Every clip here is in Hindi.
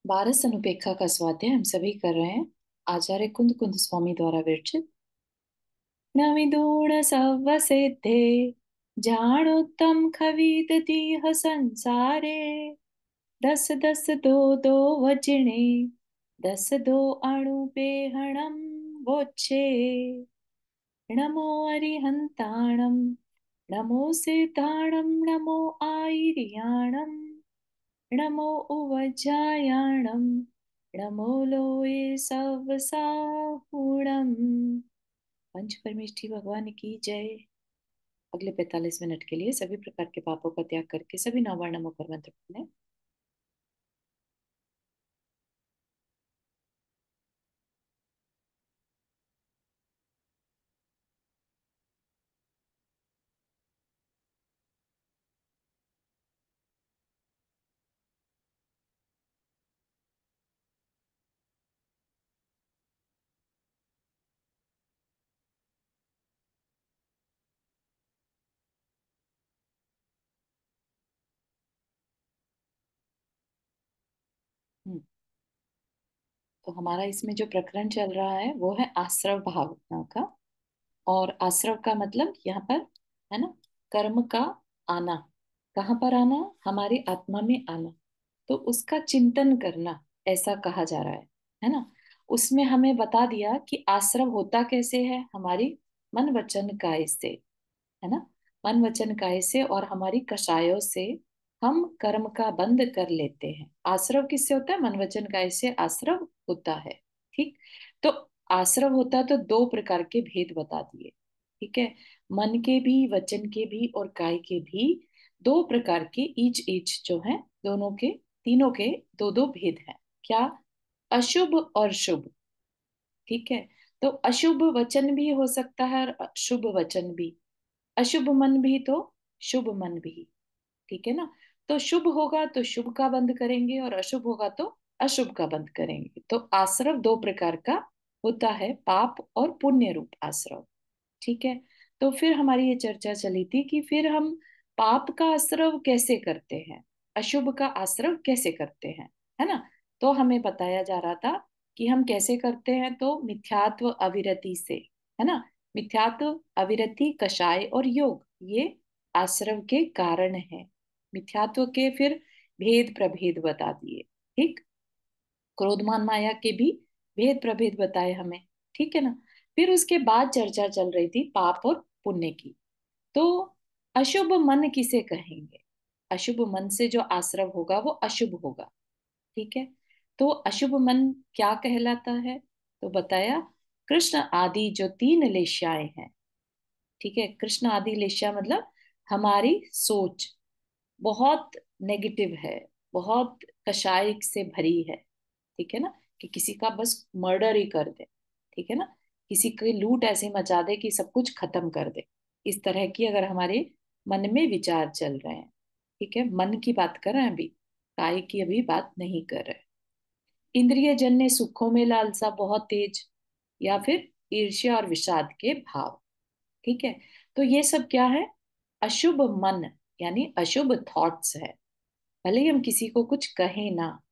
बारस अनुपेक्षा का स्वाध्याय हम सभी कर रहे हैं। आचार्य कुंद कुंद स्वामी द्वारा विरचित। नविदूढ़ सव्व सिद्धे जाणोत्तम खवीद दीह संसारे। दस दस दो दो वजने दस दो अणुपेहणम वोचे। नमो अरिहंताणम नमो सिद्धाणम नमो आयर्याणम नमो उवज्जायाणम नमो लोये सवसाहुणम। पंच परमेष्ठी भगवान की जय। अगले 45 मिनट के लिए सभी प्रकार के पापों का त्याग करके सभी नववर्ण मुखर मंत्र पढ़ें। हम्म, तो हमारा इसमें जो प्रकरण चल रहा है वो है आश्रव भावना का। और आश्रव का मतलब यहाँ पर है ना, कर्म का आना। कहाँ पर आना? हमारी आत्मा में आना। तो उसका चिंतन करना, ऐसा कहा जा रहा है ना। उसमें हमें बता दिया कि आश्रव होता कैसे है, हमारी मन वचन काय से, है ना। मन वचन काय से और हमारी कषायों से हम कर्म का बंध कर लेते हैं। आश्रव किससे होता है? मन वचन काय से आश्रव होता है। ठीक। तो आश्रव होता है तो दो प्रकार के भेद बता दिए। ठीक है। मन के भी, वचन के भी और काय के भी दो प्रकार के ईच ईच जो है, दोनों के, तीनों के दो दो भेद हैं। क्या? अशुभ और शुभ। ठीक है। तो अशुभ वचन भी हो सकता है और शुभ वचन भी। अशुभ मन भी तो शुभ मन भी। ठीक है ना। तो शुभ होगा तो शुभ का बंद करेंगे और अशुभ होगा तो अशुभ का बंद करेंगे। तो आश्रव दो प्रकार का होता है, पाप और पुण्य रूप आश्रव। ठीक है। तो फिर हमारी ये चर्चा चली थी कि फिर हम पाप का आश्रव कैसे करते हैं, अशुभ का आश्रव कैसे करते हैं, है ना। तो हमें बताया जा रहा था कि हम कैसे करते हैं। तो मिथ्यात्व अविरति से, है ना। मिथ्यात्व, अविरति, कषाय और योग, ये आश्रव के कारण है। मिथ्यात्व के फिर भेद प्रभेद बता दिए। ठीक। क्रोधमान माया के भी भेद प्रभेद बताए हमें। ठीक है ना। फिर उसके बाद चर्चा चल रही थी पाप और पुण्य की। तो अशुभ मन किसे कहेंगे? अशुभ मन से जो आश्रव होगा वो अशुभ होगा। ठीक है। तो अशुभ मन क्या कहलाता है? तो बताया, कृष्ण आदि जो तीन लेश्याएं हैं। ठीक है। कृष्ण आदि लेश्या मतलब हमारी सोच बहुत नेगेटिव है, बहुत कषाय से भरी है। ठीक है ना। कि किसी का बस मर्डर ही कर दे। ठीक है ना। किसी की लूट ऐसे मचा दे कि सब कुछ खत्म कर दे। इस तरह की अगर हमारे मन में विचार चल रहे हैं। ठीक है। मन की बात कर रहे हैं अभी, काय की अभी बात नहीं कर रहे। इंद्रिय जन्य सुखों में लालसा बहुत तेज, या फिर ईर्ष्या और विषाद के भाव। ठीक है। तो ये सब क्या है? अशुभ मन, यानी अशुभ थॉट्स है। भले ही हम किसी को कुछ कहें ना।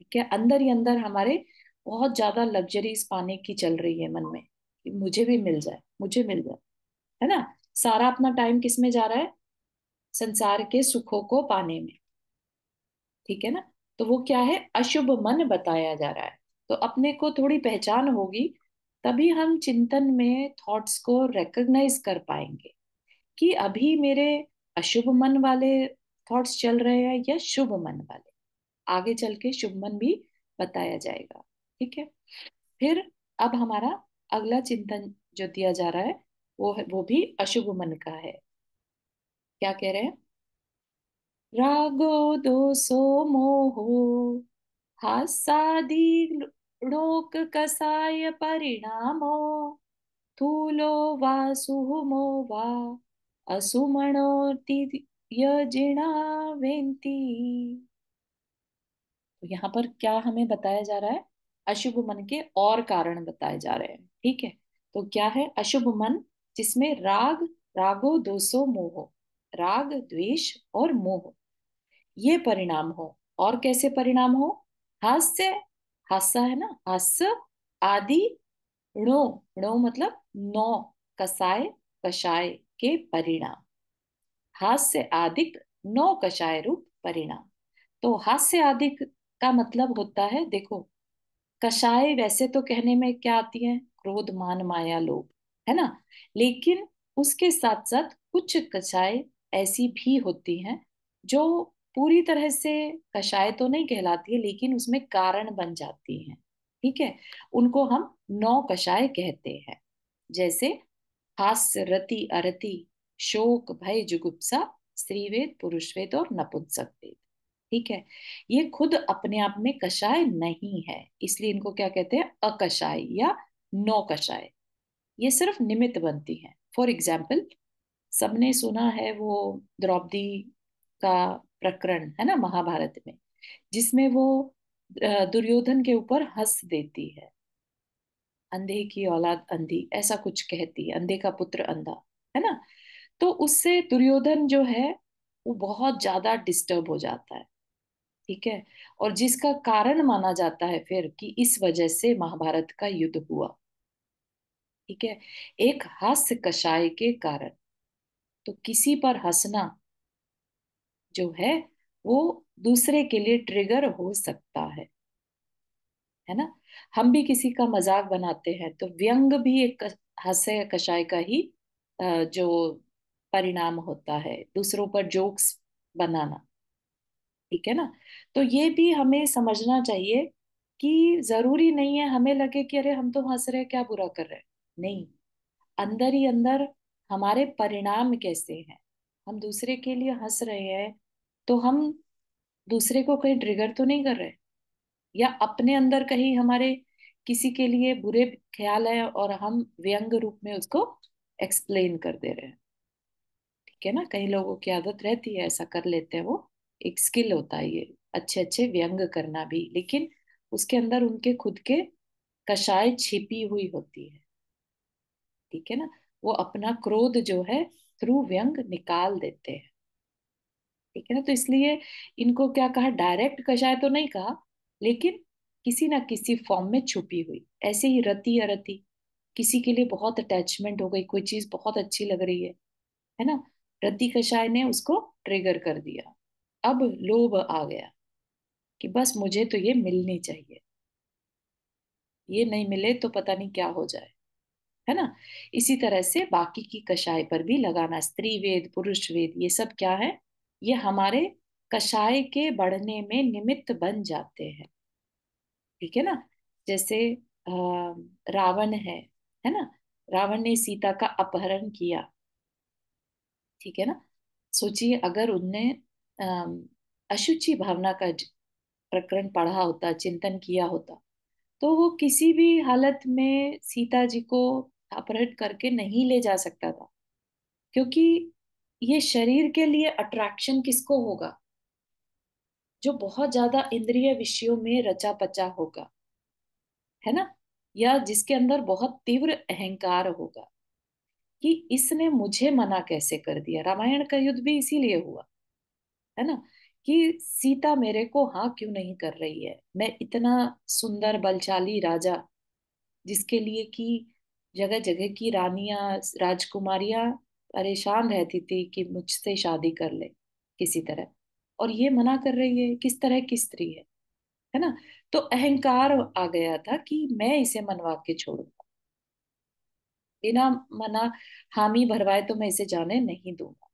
ठीक है। अंदर ही अंदर हमारे बहुत ज्यादा लग्जरीज पाने की चल रही है मन में कि मुझे भी मिल जाए, मुझे मिल जाए, है ना। सारा अपना टाइम किस में जा रहा है? संसार के सुखों को पाने में। ठीक है ना। तो वो क्या है? अशुभ मन बताया जा रहा है। तो अपने को थोड़ी पहचान होगी, तभी हम चिंतन में थॉट्स को रिकॉग्नाइज कर पाएंगे कि अभी मेरे अशुभ मन वाले थॉट्स चल रहे हैं या शुभ मन वाले। आगे चल के शुभ मन भी बताया जाएगा। ठीक है। फिर अब हमारा अगला चिंतन जो दिया जा रहा है वो भी अशुभ मन का है। क्या कह रहे हैं? रागो दोषो मोहो हासादि लोक कसाय परिणामो स्थूलो वा सुहुमो वा असुमणोति यजिणा वेन्ति। तो यहाँ पर क्या हमें बताया जा रहा है? अशुभ मन के और कारण बताए जा रहे हैं। ठीक है। तो क्या है अशुभ मन? जिसमें राग, रागो दोषो मोह, राग द्वेष और मोह, ये परिणाम हो। और कैसे परिणाम हो? हास्य, हास्य है ना, हास्य आदि णो, णो मतलब नौ, कसाय कषाय के परिणाम, हास्य आदिक नौ कषाय रूप परिणाम। तो हास्य आदिक का मतलब होता है, देखो कषाय वैसे तो कहने में क्या आती है, क्रोध मान माया लोभ, है ना, लेकिन उसके साथ साथ कुछ कषाय ऐसी भी होती हैं जो पूरी तरह से कषाय तो नहीं कहलाती है, लेकिन उसमें कारण बन जाती हैं। ठीक है, उनको हम नौ कषाय कहते हैं। जैसे हास्य रति अरति, शोक भय जुगुप्सा, स्त्रीवेद पुरुषवेद और नपुंसक वेद। ठीक है, ये खुद अपने आप में कषाय नहीं है, इसलिए इनको क्या कहते हैं, अकषाय या नौ कषाय। ये सिर्फ निमित्त बनती हैं। फॉर एग्जाम्पल, सबने सुना है वो द्रौपदी का प्रकरण है ना महाभारत में, जिसमें वो दुर्योधन के ऊपर हंस देती है, अंधे की औलाद अंधी ऐसा कुछ कहती है, अंधे का पुत्र अंधा, है ना। तो उससे दुर्योधन जो है वो बहुत ज्यादा डिस्टर्ब हो जाता है। ठीक है, और जिसका कारण माना जाता है फिर कि इस वजह से महाभारत का युद्ध हुआ। ठीक है, एक हास्य कषाय के कारण। तो किसी पर हंसना जो है वो दूसरे के लिए ट्रिगर हो सकता है ना। हम भी किसी का मजाक बनाते हैं तो व्यंग भी एक हास्य कषाय का ही जो परिणाम होता है, दूसरों पर जोक्स बनाना। ठीक है ना। तो ये भी हमें समझना चाहिए कि जरूरी नहीं है हमें लगे कि अरे हम तो हंस रहे हैं, क्या बुरा कर रहे हैं। नहीं, अंदर ही अंदर हमारे परिणाम कैसे हैं। हम दूसरे के लिए हंस रहे हैं तो हम दूसरे को कहीं ट्रिगर तो नहीं कर रहे, या अपने अंदर कहीं हमारे किसी के लिए बुरे ख्याल है और हम व्यंग रूप में उसको एक्सप्लेन कर दे रहे हैं। ठीक है ना, कई लोगों की आदत रहती है, ऐसा कर लेते हैं वो, एक स्किल होता है ये, अच्छे अच्छे व्यंग करना भी, लेकिन उसके अंदर उनके खुद के कषाय छिपी हुई होती है। ठीक है ना, वो अपना क्रोध जो है थ्रू व्यंग निकाल देते हैं। ठीक है ना, तो इसलिए इनको क्या कहा, डायरेक्ट कषाय तो नहीं कहा, लेकिन किसी ना किसी फॉर्म में छुपी हुई। ऐसे ही रति अरति, किसी के लिए बहुत अटैचमेंट हो गई, कोई चीज बहुत अच्छी लग रही है ना, रति कषाय ने उसको ट्रिगर कर दिया। अब लोभ आ गया कि बस मुझे तो ये मिलनी चाहिए, ये नहीं मिले तो पता नहीं क्या हो जाए, है ना। इसी तरह से बाकी की कषाय पर भी लगाना, स्त्री वेद पुरुष वेद ये सब क्या है, ये हमारे कषाय के बढ़ने में निमित्त बन जाते हैं। ठीक है ना। जैसे अ, रावण है ना, रावण ने सीता का अपहरण किया। ठीक है ना, सोचिए अगर उनने अम, अशुचि भावना का प्रकरण पढ़ा होता, चिंतन किया होता, तो वो किसी भी हालत में सीता जी को अपहरण करके नहीं ले जा सकता था। क्योंकि ये शरीर के लिए अट्रैक्शन किसको होगा, जो बहुत ज्यादा इंद्रिय विषयों में रचा पचा होगा, है ना, या जिसके अंदर बहुत तीव्र अहंकार होगा कि इसने मुझे मना कैसे कर दिया। रामायण का युद्ध भी इसीलिए हुआ, है ना, कि सीता मेरे को हाँ क्यों नहीं कर रही है, मैं इतना सुंदर बलशाली राजा, जिसके लिए कि जगह जगह की रानियां राजकुमारियां परेशान रहती थी कि मुझसे शादी कर ले किसी तरह, और ये मना कर रही है, किस तरह की स्त्री है ना। तो अहंकार आ गया था कि मैं इसे मनवा के छोड़ूंगा, बिना मना हामी भरवाए तो मैं इसे जाने नहीं दूंगा।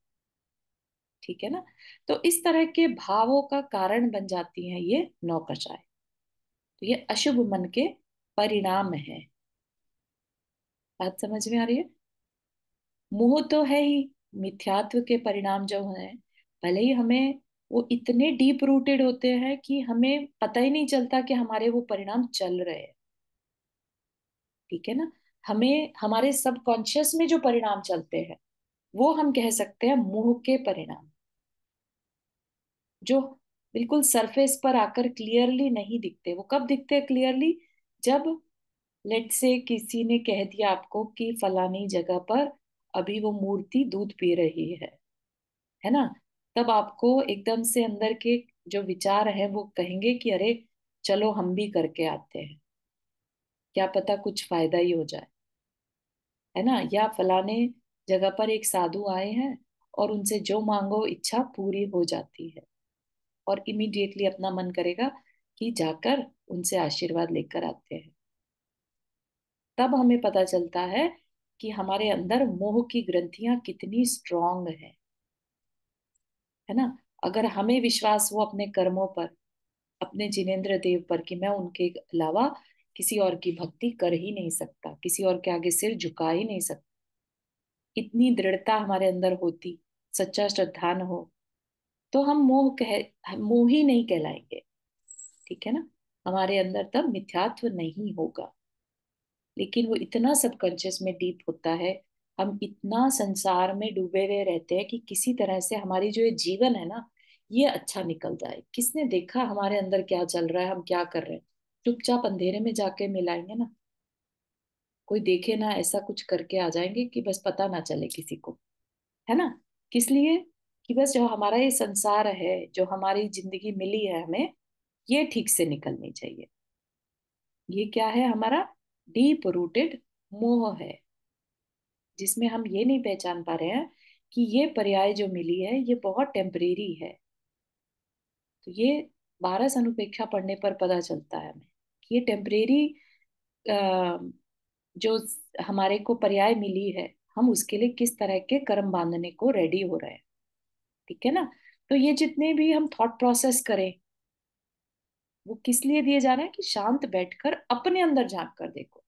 ठीक है ना, तो इस तरह के भावों का कारण बन जाती हैं ये नौकशाएं। तो ये अशुभ मन के परिणाम है। बात समझ में आ रही है। मोह तो है ही, मिथ्यात्व के परिणाम जो हैं, भले ही हमें वो इतने डीप रूटेड होते हैं कि हमें पता ही नहीं चलता कि हमारे वो परिणाम चल रहे हैं। ठीक है ना, हमें हमारे सबकॉन्शियस में जो परिणाम चलते हैं वो हम कह सकते हैं मोह के परिणाम, जो बिल्कुल सरफेस पर आकर क्लियरली नहीं दिखते। वो कब दिखते हैं क्लियरली, जब लेट से किसी ने कह दिया आपको कि फलानी जगह पर अभी वो मूर्ति दूध पी रही है ना, तब आपको एकदम से अंदर के जो विचार है वो कहेंगे कि अरे चलो हम भी करके आते हैं, क्या पता कुछ फायदा ही हो जाए, है ना। या फलाने जगह पर एक साधु आए हैं और उनसे जो मांगो इच्छा पूरी हो जाती है, और इमीडिएटली अपना मन करेगा कि जाकर उनसे आशीर्वाद लेकर आते हैं। तब हमें पता चलता है कि हमारे अंदर मोह की ग्रंथियां कितनी स्ट्रांग है ना। अगर हमें विश्वास हो अपने कर्मों पर, अपने जिनेंद्र देव पर, कि मैं उनके अलावा किसी और की भक्ति कर ही नहीं सकता, किसी और के आगे सिर झुका ही नहीं सकता, इतनी दृढ़ता हमारे अंदर होती, सच्चा श्रद्धा न हो, तो हम मोह ही नहीं कहलाएंगे। ठीक है ना। हमारे अंदर तब मिथ्यात्व नहीं होगा। लेकिन वो इतना सबकॉन्शियस में डीप होता है, हम इतना संसार में डूबे हुए रहते हैं कि किसी तरह से हमारी जो ये जीवन है ना, ये अच्छा निकल जाए। किसने देखा हमारे अंदर क्या चल रहा है, हम क्या कर रहे हैं। चुपचाप अंधेरे में जाके मिलाएंगे ना, कोई देखे ना, ऐसा कुछ करके आ जाएंगे कि बस पता ना चले किसी को, है ना। किस लिए? कि बस जो हमारा ये संसार है, जो हमारी जिंदगी मिली है हमें, ये ठीक से निकलनी चाहिए। ये क्या है? हमारा डीप रूटेड मोह है, जिसमें हम ये नहीं पहचान पा रहे हैं कि ये पर्याय जो मिली है ये बहुत टेम्परेरी है। तो ये 12 अनुपेक्षा पढ़ने पर पता चलता है हमें कि ये टेम्परेरी जो हमारे को पर्याय मिली है, हम उसके लिए किस तरह के कर्म बांधने को रेडी हो रहे हैं। ठीक है ना। तो ये जितने भी हम थॉट प्रोसेस करें, वो किस लिए दिए जा रहे हैं? कि शांत बैठकर अपने अंदर झांक कर देखो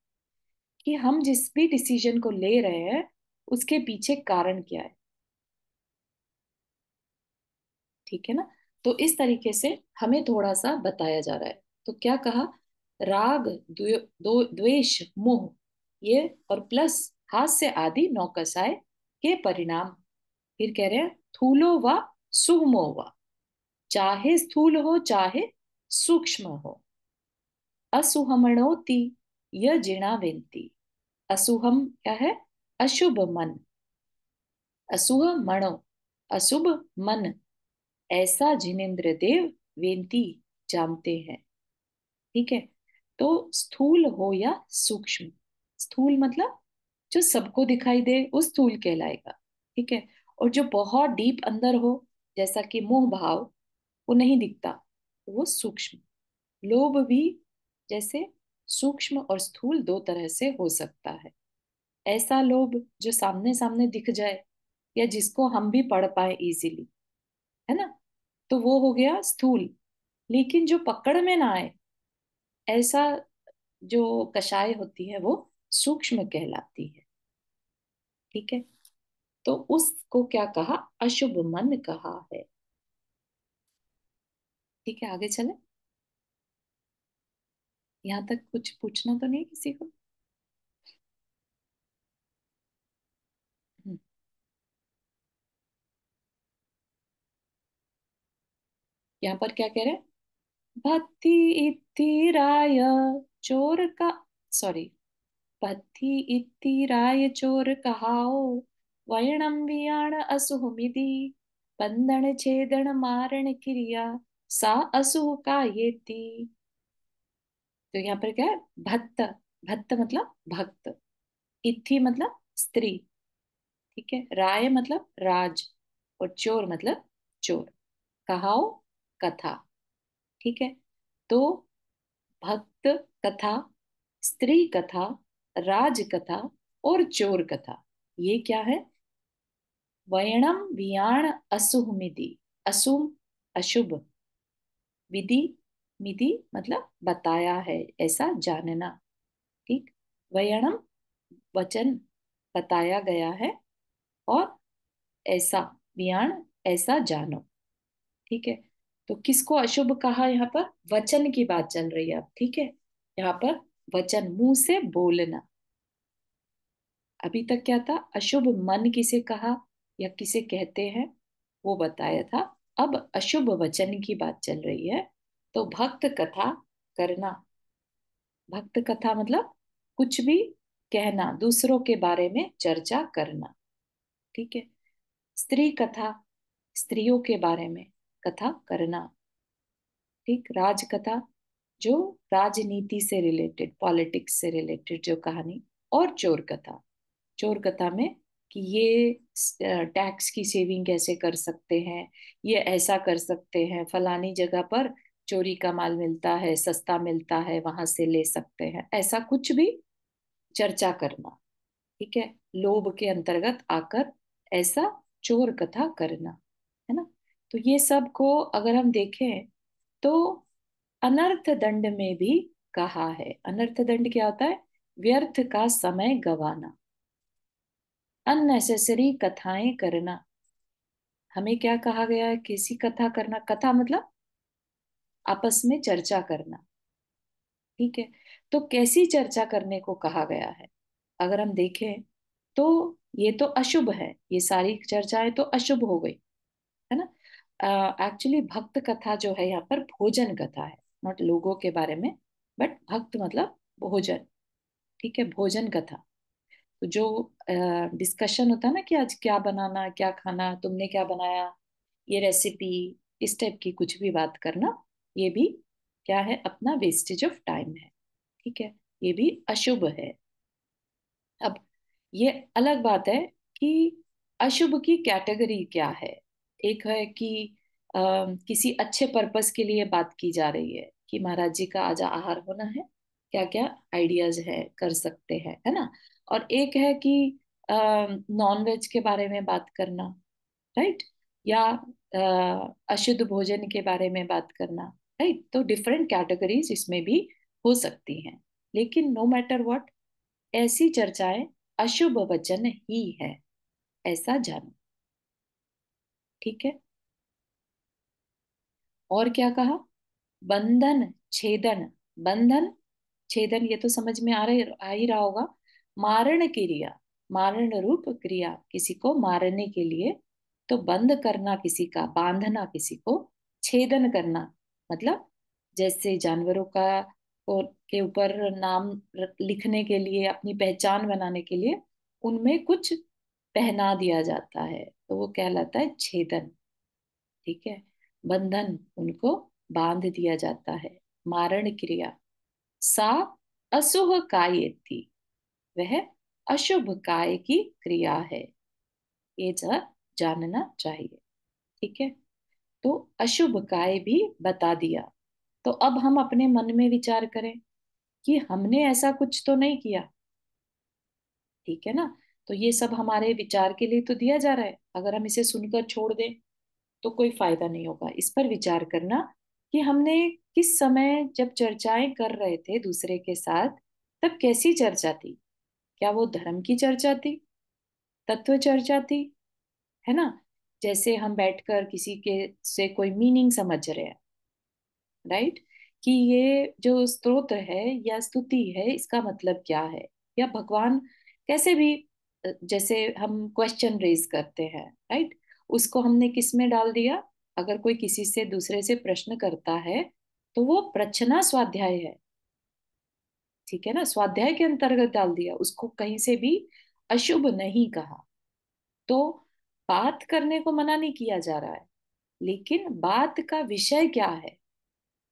कि हम जिस भी डिसीजन को ले रहे हैं उसके पीछे कारण क्या है। ठीक है ना। तो इस तरीके से हमें थोड़ा सा बताया जा रहा है। तो क्या कहा? राग, द्वेष, मोह, ये और प्लस हास्य आदि नौकसाय के परिणाम। फिर कह रहे हैं थूलो व सूक्ष्मो व, चाहे स्थूल हो चाहे सूक्ष्म हो, असुहमणोति य जिणावेन्ति। असुहम क्या है? अशुभ मन। असुह मणो, अशुभ मन, ऐसा जिनेन्द्र देव वेंती जानते हैं। ठीक है। तो स्थूल हो या सूक्ष्म, स्थूल मतलब जो सबको दिखाई दे वो स्थूल कहलाएगा। ठीक है। और जो बहुत डीप अंदर हो, जैसा कि मोह भाव, वो नहीं दिखता, वो सूक्ष्म। लोभ भी जैसे सूक्ष्म और स्थूल दो तरह से हो सकता है। ऐसा लोभ जो सामने सामने दिख जाए, या जिसको हम भी पढ़ पाए इजीली, है ना, तो वो हो गया स्थूल। लेकिन जो पकड़ में ना आए, ऐसा जो कषाय होती है, वो सूक्ष्म कहलाती है। ठीक है। तो उसको क्या कहा? अशुभ मन कहा है। ठीक है, आगे चले। यहाँ तक कुछ पूछना तो नहीं किसी को? हम्म, यहाँ पर क्या कह रहे हैं? भक्ति इति राय चोर का, सॉरी, पथि इति राय चोर कहाओ, वयणम वियाण असुहमिति, बंधन छेदन मारण क्रिया, सा असुह का येति। तो यहाँ पर क्या है? भक्त, भक्त मतलब भक्त, इथि मतलब स्त्री, ठीक है, राय मतलब राज, और चोर मतलब चोर, कहाओ कथा। ठीक है। तो भक्त कथा, स्त्री कथा, राज कथा और चोर कथा, ये क्या है? वयणम वियाण असुहमिति, असुम अशुभ, विधि, मिधि मतलब बताया है, ऐसा जानना। ठीक। वयणम वचन, बताया गया है, और ऐसा, वियाण ऐसा जानो। ठीक है। तो किसको अशुभ कहा? यहाँ पर वचन की बात चल रही है अब। ठीक है। यहाँ पर वचन, मुंह से बोलना। अभी तक क्या था? अशुभ मन किसे कहा या किसे कहते हैं, वो बताया था। अब अशुभ वचन की बात चल रही है। तो भक्त कथा करना, भक्त कथा मतलब कुछ भी कहना, दूसरों के बारे में चर्चा करना। ठीक है। स्त्री कथा, स्त्रियों के बारे में कथा करना। ठीक। राज कथा, जो राजनीति से रिलेटेड, पॉलिटिक्स से रिलेटेड जो कहानी। और चोर कथा, चोर कथा में कि ये टैक्स की सेविंग कैसे कर सकते हैं, ये ऐसा कर सकते हैं, फलानी जगह पर चोरी का माल मिलता है, सस्ता मिलता है, वहां से ले सकते हैं, ऐसा कुछ भी चर्चा करना। ठीक है, लोभ के अंतर्गत आकर ऐसा चोर कथा करना, है ना। तो ये सब को अगर हम देखें तो अनर्थ दंड में भी कहा है। अनर्थ दंड क्या होता है? व्यर्थ का समय गवाना, अननेसेसरी कथाएं करना। हमें क्या कहा गया है? किसी कथा करना, कथा मतलब आपस में चर्चा करना। ठीक है, तो कैसी चर्चा करने को कहा गया है? अगर हम देखें तो ये तो अशुभ है, ये सारी चर्चाएं तो अशुभ हो गई, है ना। एक्चुअली भक्त कथा जो है यहाँ पर भोजन कथा है, नॉट लोगों के बारे में, बट भक्त मतलब भोजन। ठीक है, भोजन कथा। तो जो डिस्कशन होता है ना कि आज क्या बनाना, क्या खाना, तुमने क्या बनाया, ये रेसिपी, इस टाइप की कुछ भी बात करना, ये भी क्या है? अपना वेस्टेज ऑफ टाइम है। ठीक है, ये भी अशुभ है। अब ये अलग बात है कि अशुभ की कैटेगरी क्या है। एक है कि किसी अच्छे पर्पस के लिए बात की जा रही है कि महाराज जी का आज आहार होना है, क्या क्या आइडियाज है, कर सकते हैं, है ना। और एक है कि नॉन वेज के बारे में बात करना, राइट, या अशुद्ध भोजन के बारे में बात करना, राइट। तो डिफरेंट कैटेगरीज इसमें भी हो सकती हैं, लेकिन नो मैटर व्हाट, ऐसी चर्चाएं अशुभ वचन ही है, ऐसा जानो। ठीक है, और क्या कहा? बंधन छेदन, बंधन छेदन ये तो समझ में आ ही रहा होगा। मारण क्रिया, मारण रूप क्रिया, किसी को मारने के लिए, तो बंद करना किसी का, बांधना किसी को, छेदन करना मतलब जैसे जानवरों का के ऊपर नाम लिखने के लिए, अपनी पहचान बनाने के लिए उनमें कुछ पहना दिया जाता है, तो वो कहलाता है छेदन। ठीक है, बंधन, उनको बांध दिया जाता है। मारण क्रिया, सा असुह काय थी, वह अशुभ काय की क्रिया है, ये जानना चाहिए। ठीक है, तो अशुभ काय भी बता दिया। तो अब हम अपने मन में विचार करें कि हमने ऐसा कुछ तो नहीं किया। ठीक है ना, तो ये सब हमारे विचार के लिए तो दिया जा रहा है, अगर हम इसे सुनकर छोड़ दें तो कोई फायदा नहीं होगा। इस पर विचार करना कि हमने किस समय जब चर्चाएं कर रहे थे दूसरे के साथ, तब कैसी चर्चा थी। क्या वो धर्म की चर्चा थी, तत्व चर्चा थी, है ना। जैसे हम बैठकर किसी के से कोई मीनिंग समझ रहे हैं, राइट, कि ये जो स्तोत्र है या स्तुति है इसका मतलब क्या है, या भगवान कैसे भी, जैसे हम क्वेश्चन रेज करते हैं, राइट, उसको हमने किस में डाल दिया? अगर कोई किसी से दूसरे से प्रश्न करता है तो वो प्रश्ना स्वाध्याय है। ठीक है ना, स्वाध्याय के अंतर्गत डाल दिया उसको, कहीं से भी अशुभ नहीं कहा। तो बात करने को मना नहीं किया जा रहा है, लेकिन बात का विषय क्या है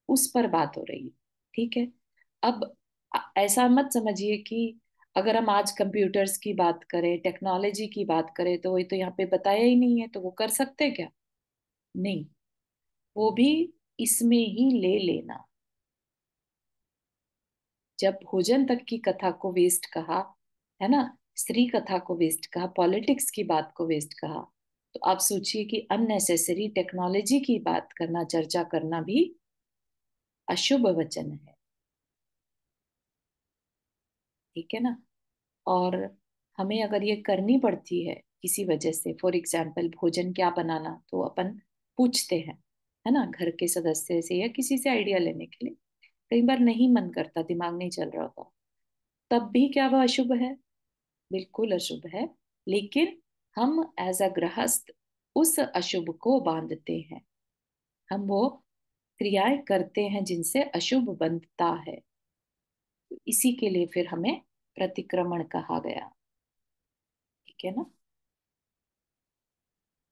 उस पर बात हो रही है। ठीक है, अब ऐसा मत समझिए कि अगर हम आज कंप्यूटर्स की बात करें, टेक्नोलॉजी की बात करें, तो वो तो यहाँ पे बताया ही नहीं है, तो वो कर सकते हैं क्या? नहीं, वो भी इसमें ही ले लेना। जब भोजन तक की कथा को वेस्ट कहा, है ना, स्त्री कथा को वेस्ट कहा, पॉलिटिक्स की बात को वेस्ट कहा, तो आप सोचिए कि अननेसेसरी टेक्नोलॉजी की बात करना, चर्चा करना भी अशुभ वचन है। ठीक है ना। और हमें अगर ये करनी पड़ती है किसी वजह से, फॉर एग्जाम्पल भोजन क्या बनाना, तो अपन पूछते हैं, है ना, घर के सदस्य से या किसी से आइडिया लेने के लिए। कई बार नहीं मन करता, दिमाग नहीं चल रहा होता, तब भी क्या वह अशुभ है? बिल्कुल अशुभ है। लेकिन हम एज अ गृहस्थ उस अशुभ को बांधते हैं, हम वो क्रियाएं करते हैं जिनसे अशुभ बनता है। तो इसी के लिए फिर हमें प्रतिक्रमण कहा गया। ठीक है ना।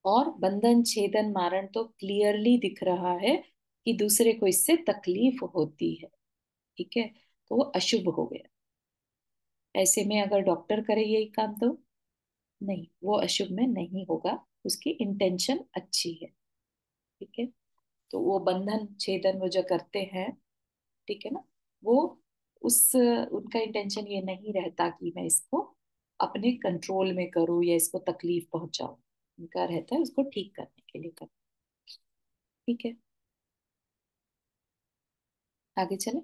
और बंधन छेदन मारण तो क्लियरली दिख रहा है कि दूसरे को इससे तकलीफ होती है। ठीक है, तो वो अशुभ हो गया। ऐसे में अगर डॉक्टर करे यही काम तो नहीं, वो अशुभ में नहीं होगा, उसकी इंटेंशन अच्छी है। ठीक है, तो वो बंधन छेदन वो जो करते हैं, ठीक है ना, वो उस उनका इंटेंशन ये नहीं रहता कि मैं इसको अपने कंट्रोल में करूं या इसको तकलीफ पहुंचाऊं। उनका रहता है उसको ठीक करने के लिए कर। ठीक है, आगे चले।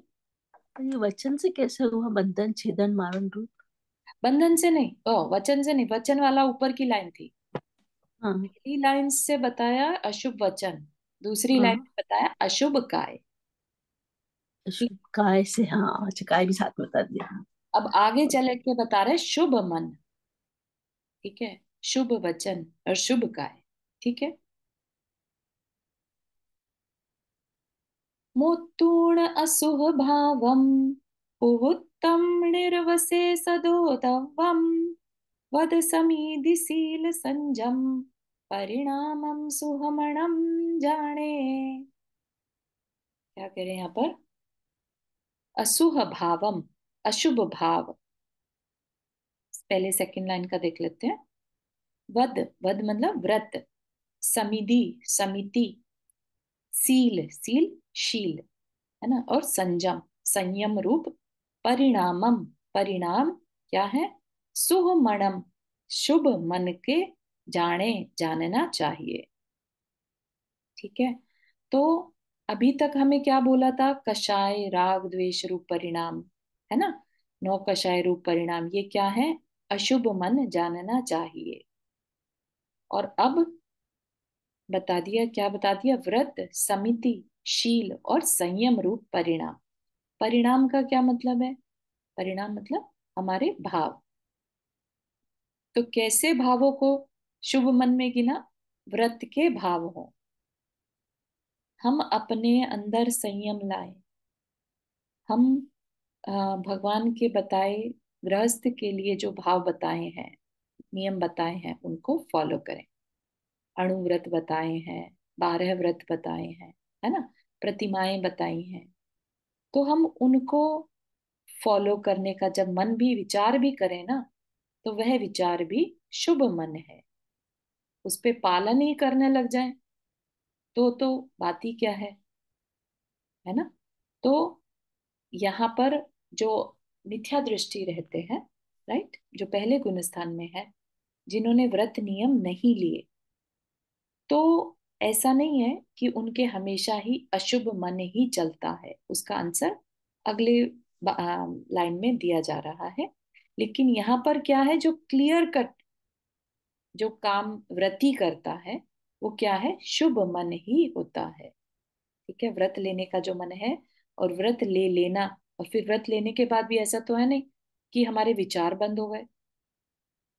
ये वचन से कैसे हुआ बंधन छेदन मारण रूप? बंधन से नहीं, ओ वचन से नहीं, वचन वाला ऊपर की लाइन थी। हाँ। पहली लाइन से बताया अशुभ वचन, दूसरी लाइन हाँ, में बताया अशुभ काय। ठीक। शुभ काय से, हाँ अच्छा, काय भी साथ में कर दिया, हाँ। अब आगे चले के बता रहे शुभ मन। ठीक है, शुभ वचन और शुभ काय। ठीक है, मुत्तूर्ण असुह भावम पुहुत्तम निर्वसे सदोतवम वद समीधिशील संजम परिणामम सुहमणम जाने। क्या कह रहे हैं यहाँ पर? असुह भावम, अशुभ भाव। पहले सेकंड लाइन का देख लेते हैं। वद, वद मतलब व्रत, समिधि समिति, सील सील शील, है ना, और संयम संयम रूप, परिणामम परिणाम क्या है, सुमणम शुभ मन के जाने जानना चाहिए। ठीक है, तो अभी तक हमें क्या बोला था, कषाय राग द्वेष रूप परिणाम, है ना, नौ कषाय रूप परिणाम ये क्या है, अशुभ मन जानना चाहिए। और अब बता दिया, क्या बता दिया, व्रत समिति शील और संयम रूप परिणाम। परिणाम का क्या मतलब है, परिणाम मतलब हमारे भाव। तो कैसे भावों को शुभ मन में गिना, व्रत के भाव हो, हम अपने अंदर संयम लाए, हम भगवान के बताए गृहस्थ के लिए जो भाव बताए हैं, नियम बताए हैं उनको फॉलो करें। अणु व्रत बताए हैं, 12 व्रत बताए हैं, है ना, प्रतिमाएं बताई हैं, तो हम उनको फॉलो करने का जब मन भी विचार भी करें ना, तो वह विचार भी शुभ मन है। उस पे पालन ही करने लग जाए तो बात ही क्या है ना। तो यहाँ पर जो मिथ्या दृष्टि रहते हैं, राइट, जो पहले गुण स्थान में है, जिन्होंने व्रत नियम नहीं लिए, तो ऐसा नहीं है कि उनके हमेशा ही अशुभ मन ही चलता है। उसका आंसर अगले लाइन में दिया जा रहा है। लेकिन यहाँ पर क्या है, जो क्लियर कट जो काम व्रती करता है वो क्या है, शुभ मन ही होता है। ठीक है, व्रत लेने का जो मन है, और व्रत ले लेना, और फिर व्रत लेने के बाद भी ऐसा तो है नहीं कि हमारे विचार बंद हो गए,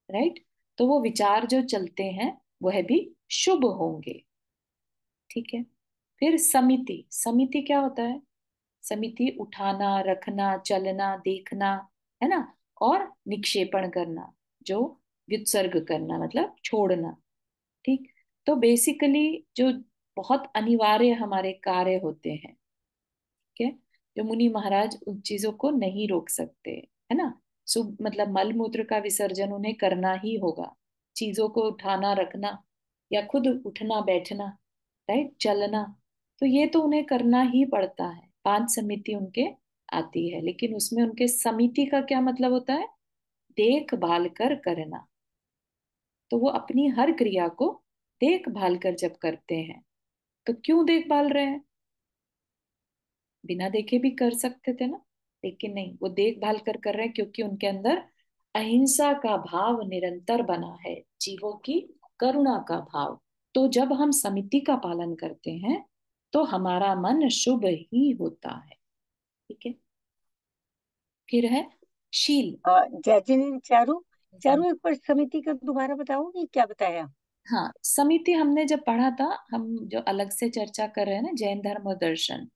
राइट, तो वो विचार जो चलते हैं वह भी शुभ होंगे। ठीक है, फिर समिति, समिति क्या होता है, समिति उठाना रखना चलना देखना, है ना, और निक्षेपण करना, जो व्युत्सर्ग करना मतलब छोड़ना। ठीक, तो बेसिकली जो बहुत अनिवार्य हमारे कार्य होते हैं, ठीक है, जो मुनि महाराज उन चीजों को नहीं रोक सकते, है ना, शुभ मतलब मल मूत्र का विसर्जन उन्हें करना ही होगा, चीजों को उठाना रखना या खुद उठना बैठना, राइट, चलना, तो ये तो उन्हें करना ही पड़ता है। 5 समिति उनके आती है, लेकिन उसमें उनके समिति का क्या मतलब होता है, देखभाल कर करना। तो वो अपनी हर क्रिया को देखभाल कर जब करते हैं, तो क्यों देखभाल रहे हैं, बिना देखे भी कर सकते थे ना, लेकिन नहीं, वो देखभाल कर रहे हैं क्योंकि उनके अंदर अहिंसा का भाव निरंतर बना है, जीवों की करुणा का भाव। तो जब हम समिति का पालन करते हैं तो हमारा मन शुभ ही होता है। ठीक है, फिर है शील। जैजिन चारू, चारू एक बार समिति का दोबारा बताओगे क्या बताया? हाँ, समिति हमने जब पढ़ा था, हम जो अलग से चर्चा कर रहे हैं ना, जैन धर्म और दर्शन,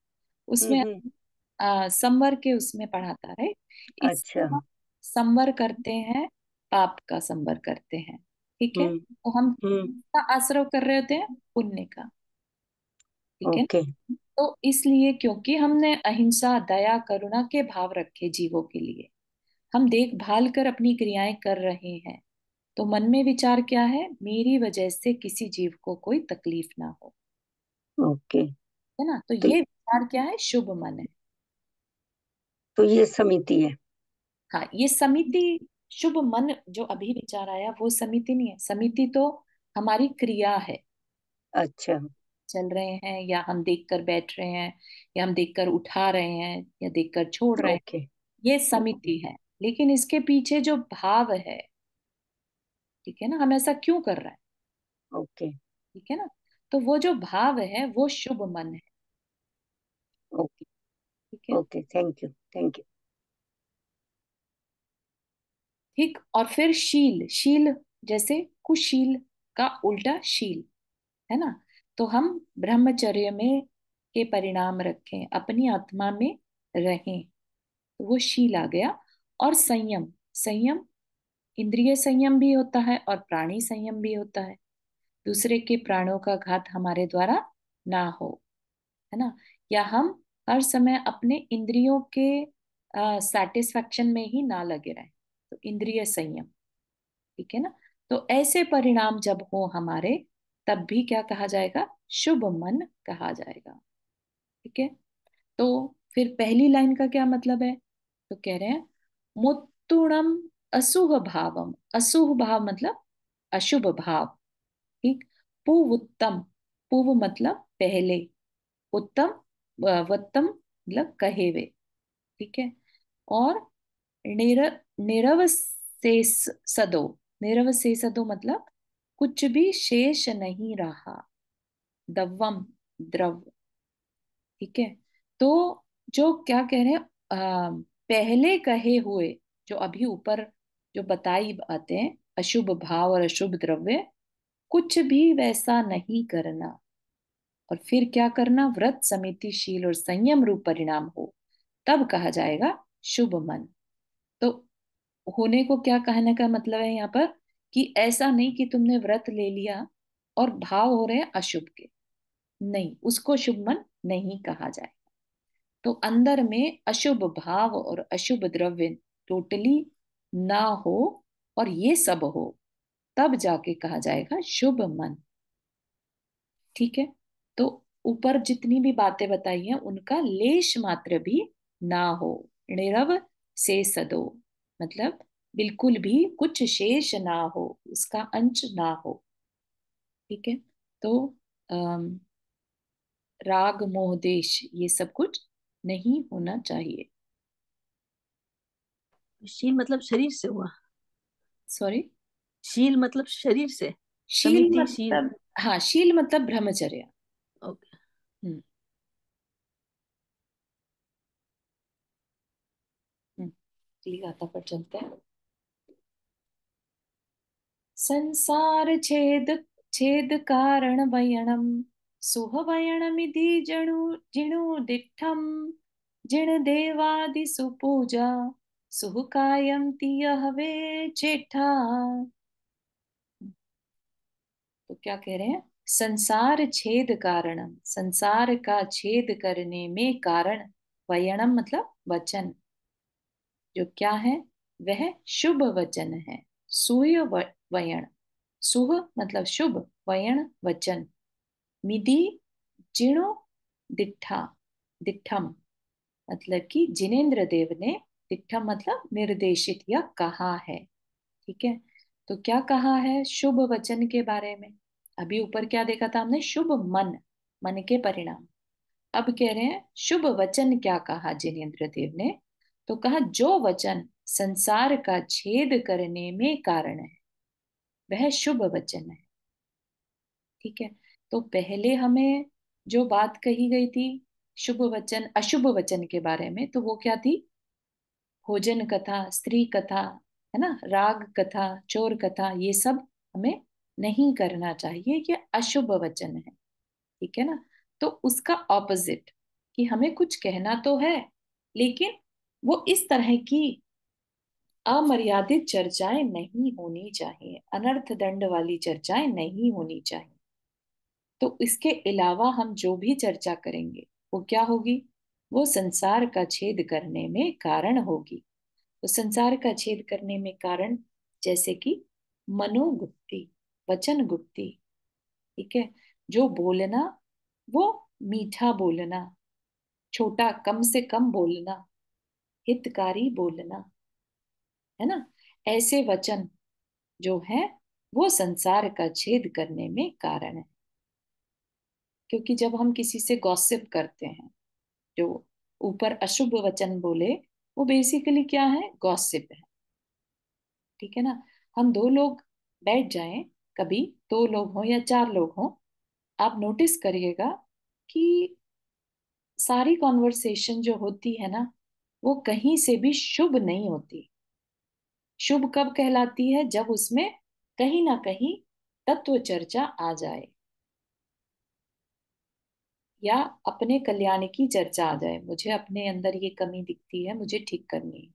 उसमें हम्म। संवर के उसमें पढ़ा था, राइट। इससे अच्छा। हम संवर करते हैं, पाप का संवर करते हैं। ठीक है, हम्म। तो हम हम्म। का आश्रव कर रहे होते हैं, पुण्य का। ठीक है, ओके। तो इसलिए क्योंकि हमने अहिंसा, दया, करुणा के भाव रखे जीवों के लिए, हम देखभाल कर अपनी क्रियाएं कर रहे हैं, तो मन में विचार क्या है? मेरी वजह से किसी जीव को कोई तकलीफ ना हो। ओके। है ना? तो तो ये विचार क्या है? शुभ मन है। तो ये समिति है। हाँ, ये समिति, शुभ मन जो अभी विचार आया वो समिति नहीं है। समिति तो हमारी क्रिया है, अच्छा। चल रहे हैं या हम देखकर बैठ रहे हैं, या हम देखकर उठा रहे हैं या देखकर छोड़ रहे हैं, ओके। ये समिति है। लेकिन इसके पीछे जो भाव है, ठीक है ना, हम ऐसा क्यों कर रहे हैं, ओके। ठीक है ना, तो वो जो भाव है वो शुभ मन है। ओके। ठीक है। Okay, thank you, thank you. ठीक। और फिर शील, शील जैसे कुशील का उल्टा शील, है ना। तो हम ब्रह्मचर्य में के परिणाम रखें, अपनी आत्मा में रहें, तो वो शील आ गया। और संयम, संयम इंद्रिय संयम भी होता है और प्राणी संयम भी होता है। दूसरे के प्राणों का घात हमारे द्वारा ना हो, है ना, या हम हर समय अपने इंद्रियों के सेटिस्फैक्शन में ही ना लगे रहें, तो इंद्रिय संयम। ठीक है ना। तो ऐसे परिणाम जब हो हमारे, तब भी क्या कहा जाएगा? शुभ मन कहा जाएगा। ठीक है। तो फिर पहली लाइन का क्या मतलब है? तो कह रहे हैं मुत्तुणम असुभ भावम, असुभ भाव मतलब अशुभ भाव। ठीक। पूवुत्तम, पूव मतलब पहले, उत्तम वत्तम मतलब कहे हुए। ठीक है। और निर निरवशेष सदो, निरवशेष सदो मतलब कुछ भी शेष नहीं रहा, दवम द्रव। ठीक है। तो जो क्या कह रहे हैं, पहले कहे हुए, जो अभी ऊपर जो बताई बातें, अशुभ भाव और अशुभ द्रव्य, कुछ भी वैसा नहीं करना, और फिर क्या करना? व्रत, समिति, शील और संयम रूप परिणाम हो, तब कहा जाएगा शुभ मन। तो होने को क्या कहने का मतलब है यहाँ पर, कि ऐसा नहीं कि तुमने व्रत ले लिया और भाव हो रहे हैं अशुभ के, नहीं, उसको शुभ मन नहीं कहा जाए। तो अंदर में अशुभ भाव और अशुभ द्रव्य टोटली ना हो, और ये सब हो, तब जाके कहा जाएगा शुभ मन। ठीक है। तो ऊपर जितनी भी बातें बताई हैं उनका लेश मात्र भी ना हो, निरव से सदो मतलब बिल्कुल भी कुछ शेष ना हो, उसका अंश ना हो। ठीक है। तो अम, राग मोह देश ये सब कुछ नहीं होना चाहिए। शील मतलब शरीर से हुआ? सॉरी। शील मतलब शरीर से? शील समिति शील। मतलब, हाँ, शील मतलब ब्रह्मचर्य। ओके। हम्म। हम्म। ठीक, आता पर चलते हैं। संसार छेद, छेद कारण वयणम, सुह वयणमिति जणु जिणु दिठम, जिण देवादि सुपूजा, सुह कायम तिय हवे चेठा। तो क्या कह रहे हैं? संसार छेद कारणम, संसार का छेद करने में कारण, वयणम मतलब वचन, जो क्या है? वह शुभ वचन है। सूय वयण, सुह मतलब शुभ, वयण वचन, मिधि जिणो दिट्ठा, दिट्ठम मतलब कि जिनेन्द्र देव ने, दिट्ठम मतलब निर्देशित या कहा है। ठीक है। तो क्या कहा है शुभ वचन के बारे में? अभी ऊपर क्या देखा था हमने? शुभ मन, मन के परिणाम। अब कह रहे हैं शुभ वचन क्या कहा जिनेन्द्र देव ने? तो कहा जो वचन संसार का छेद करने में कारण है, वह शुभ वचन है। ठीक है। तो पहले हमें जो बात कही गई थी शुभ वचन अशुभ वचन के बारे में, तो वो क्या थी? भोजन कथा, स्त्री कथा, है ना, राग कथा, चोर कथा, ये सब हमें नहीं करना चाहिए, ये अशुभ वचन है। ठीक है ना। तो उसका ऑपोजिट, कि हमें कुछ कहना तो है, लेकिन वो इस तरह की अमर्यादित चर्चाएं नहीं होनी चाहिए, अनर्थ दंड वाली चर्चाएं नहीं होनी चाहिए। तो इसके अलावा हम जो भी चर्चा करेंगे, वो क्या होगी? वो संसार का छेद करने में कारण होगी। तो संसार का छेद करने में कारण, जैसे कि मनोगुप्ती, वचन गुप्ती, ठीक है, जो बोलना, वो मीठा बोलना, छोटा कम से कम बोलना, हितकारी बोलना, है ना, ऐसे वचन जो है वो संसार का छेद करने में कारण है। क्योंकि जब हम किसी से गॉसिप करते हैं, जो ऊपर अशुभ वचन बोले, वो बेसिकली क्या है? गॉसिप है। ठीक है ना। हम दो लोग बैठ जाएं, कभी दो लोग हों या चार लोग हों, आप नोटिस करिएगा कि सारी कॉन्वर्सेशन जो होती है ना, वो कहीं से भी शुभ नहीं होती। शुभ कब कहलाती है? जब उसमें कहीं ना कहीं तत्व चर्चा आ जाए, या अपने कल्याण की चर्चा आ जाए, मुझे अपने अंदर ये कमी दिखती है, मुझे ठीक करनी है।